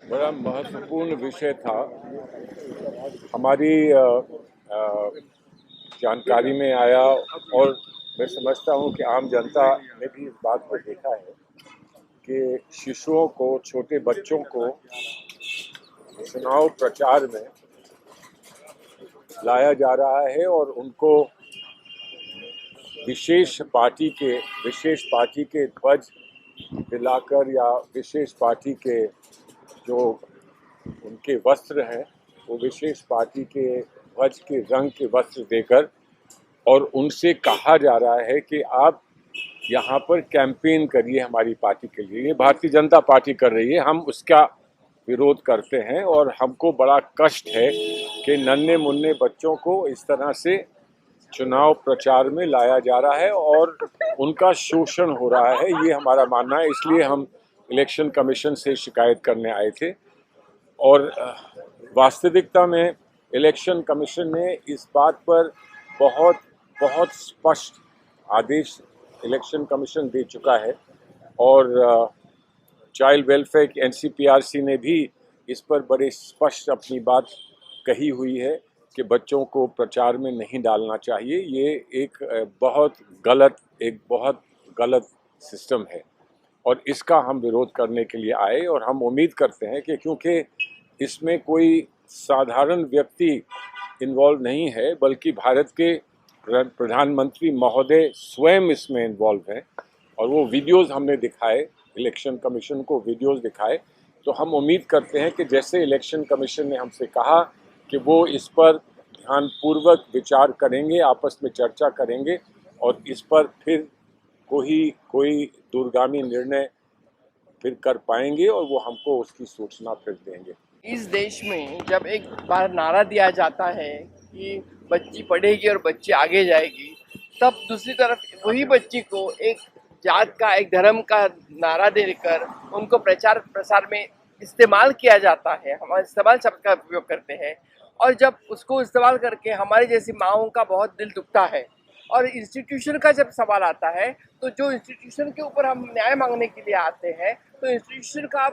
बड़ा महत्वपूर्ण विषय था। हमारी जानकारी में आया और मैं समझता हूँ कि आम जनता ने भी इस बात को देखा है कि शिशुओं को, छोटे बच्चों को चुनाव प्रचार में लाया जा रहा है और उनको विशेष पार्टी के ध्वज दिलाकर या विशेष पार्टी के जो उनके वस्त्र हैं वो विशेष पार्टी के ध्वज के रंग के वस्त्र देकर और उनसे कहा जा रहा है कि आप यहाँ पर कैंपेन करिए हमारी पार्टी के लिए। ये भारतीय जनता पार्टी कर रही है, हम उसका विरोध करते हैं और हमको बड़ा कष्ट है कि नन्हे मुन्ने बच्चों को इस तरह से चुनाव प्रचार में लाया जा रहा है और उनका शोषण हो रहा है, ये हमारा मानना है। इसलिए हम इलेक्शन कमीशन से शिकायत करने आए थे और वास्तविकता में इलेक्शन कमीशन ने इस बात पर बहुत बहुत स्पष्ट आदेश इलेक्शन कमीशन दे चुका है और चाइल्ड वेलफेयर की एनसीपीआरसी ने भी इस पर बड़े स्पष्ट अपनी बात कही हुई है कि बच्चों को प्रचार में नहीं डालना चाहिए। ये एक बहुत गलत सिस्टम है और इसका हम विरोध करने के लिए आए और हम उम्मीद करते हैं कि क्योंकि इसमें कोई साधारण व्यक्ति इन्वॉल्व नहीं है बल्कि भारत के प्रधानमंत्री महोदय स्वयं इसमें इन्वॉल्व हैं और वो वीडियोस हमने दिखाए, इलेक्शन कमीशन को वीडियोस दिखाए। तो हम उम्मीद करते हैं कि जैसे इलेक्शन कमीशन ने हमसे कहा कि वो इस पर ध्यानपूर्वक विचार करेंगे, आपस में चर्चा करेंगे और इस पर फिर कोई दूरगामी निर्णय फिर कर पाएंगे और वो हमको उसकी सूचना फिर देंगे। इस देश में जब एक बार नारा दिया जाता है कि बच्ची पढ़ेगी और बच्ची आगे जाएगी, तब दूसरी तरफ वही बच्ची को एक जात का, एक धर्म का नारा देकर उनको प्रचार प्रसार में इस्तेमाल किया जाता है। हम इस्तेमाल शब्द का उपयोग करते हैं और जब उसको इस्तेमाल करके हमारी जैसी माँओं का बहुत दिल दुखता है। और इंस्टीट्यूशन का जब सवाल आता है तो जो इंस्टीट्यूशन के ऊपर हम न्याय मांगने के लिए आते हैं तो इंस्टीट्यूशन का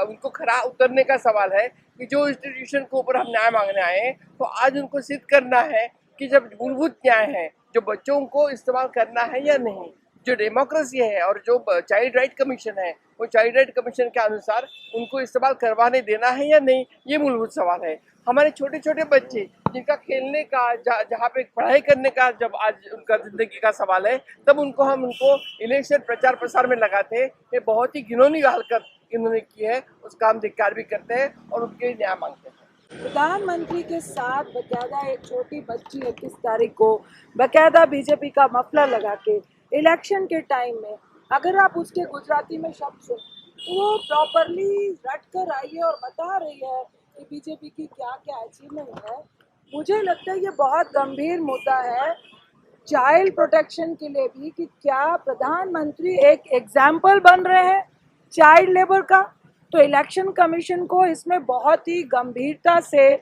उनको खरा उतरने का सवाल है कि जो इंस्टीट्यूशन के ऊपर हम न्याय मांगने आए हैं तो आज उनको सिद्ध करना है कि जब मूलभूत न्याय है जो बच्चों को इस्तेमाल करना है या नहीं, जो डेमोक्रेसी है और जो चाइल्ड राइट कमीशन है वो चाइल्ड राइट कमीशन के अनुसार उनको इस्तेमाल करवाने देना है या नहीं, ये मूलभूत सवाल है। हमारे छोटे छोटे बच्चे जिनका खेलने का जहाँ पे पढ़ाई करने का जब आज उनका जिंदगी का सवाल है तब उनको इलेक्शन प्रचार प्रसार में लगाते हैं। ये बहुत ही घिनौनी हरकत इन्होंने की है, उसका हम धिक्कार भी करते हैं और उनके न्याय मांगते हैं। प्रधानमंत्री के साथ बकायदा एक छोटी बच्ची 21 तारीख को बकायदा बीजेपी का मफलर लगा के इलेक्शन के टाइम में अगर आप उसके गुजराती में शब्द सुन तो वो प्रॉपरली रट कर आई है और बता रही है कि बीजेपी की क्या क्या अचीवमेंट है। मुझे लगता है ये बहुत गंभीर मुद्दा है चाइल्ड प्रोटेक्शन के लिए भी कि क्या प्रधानमंत्री एक एग्जाम्पल बन रहे हैं चाइल्ड लेबर का। तो इलेक्शन कमीशन को इसमें बहुत ही गंभीरता से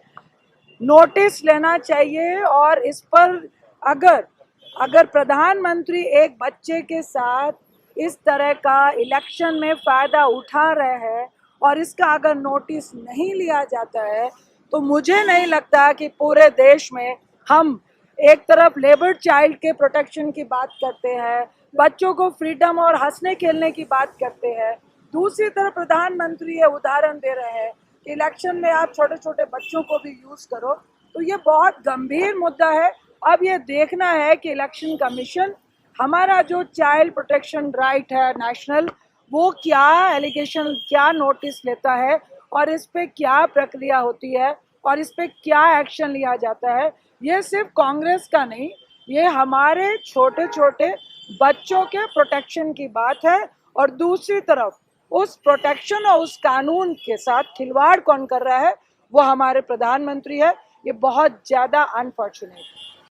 नोटिस लेना चाहिए और इस पर अगर प्रधानमंत्री एक बच्चे के साथ इस तरह का इलेक्शन में फ़ायदा उठा रहे हैं और इसका अगर नोटिस नहीं लिया जाता है तो मुझे नहीं लगता कि पूरे देश में हम एक तरफ लेबर चाइल्ड के प्रोटेक्शन की बात करते हैं, बच्चों को फ्रीडम और हंसने खेलने की बात करते हैं, दूसरी तरफ प्रधानमंत्री ये उदाहरण दे रहे हैं कि इलेक्शन में आप छोटे छोटे बच्चों को भी यूज़ करो। तो ये बहुत गंभीर मुद्दा है। अब ये देखना है कि इलेक्शन कमीशन हमारा जो चाइल्ड प्रोटेक्शन राइट है नेशनल, वो क्या एलिगेशन, क्या नोटिस लेता है और इस पे क्या प्रक्रिया होती है और इस पे क्या एक्शन लिया जाता है। ये सिर्फ कांग्रेस का नहीं, ये हमारे छोटे छोटे बच्चों के प्रोटेक्शन की बात है। और दूसरी तरफ उस प्रोटेक्शन और उस कानून के साथ खिलवाड़ कौन कर रहा है वो हमारे प्रधानमंत्री है। ये बहुत ज़्यादा अनफॉर्चुनेट है।